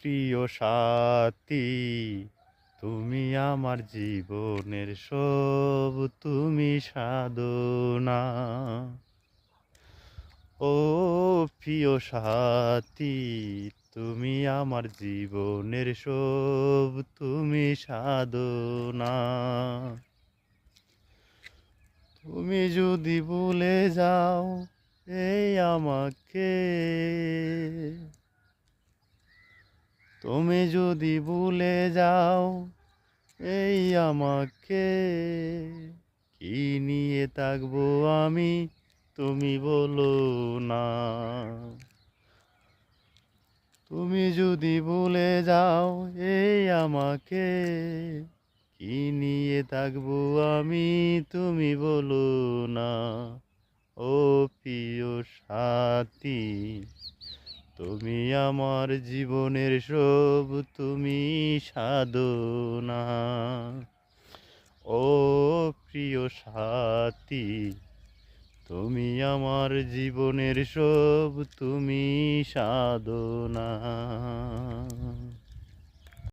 প্রিয় সাথী, তুমি আমার জীবনের সব, তুমি সাধনা। ও প্রিয় সাথী, তুমি আমার জীবনের সব, তুমি সাধনা। তুমি যদি ভুলে যাও এই আমাকে, তুমি যদি ভুলে যাও এই আমাকে, কি নিয়ে থাকবো আমি, তুমি বলো না। তুমি যদি ভুলে যাও এই আমাকে, কি নিয়ে থাকবো আমি, তুমি বলো না। ও প্রিয় সাথী, তুমি আমার জীবনের সব, তুমি সাধনা। ও প্রিয় সাথী, তুমি আমার জীবনের সব, তুমি সাধনা।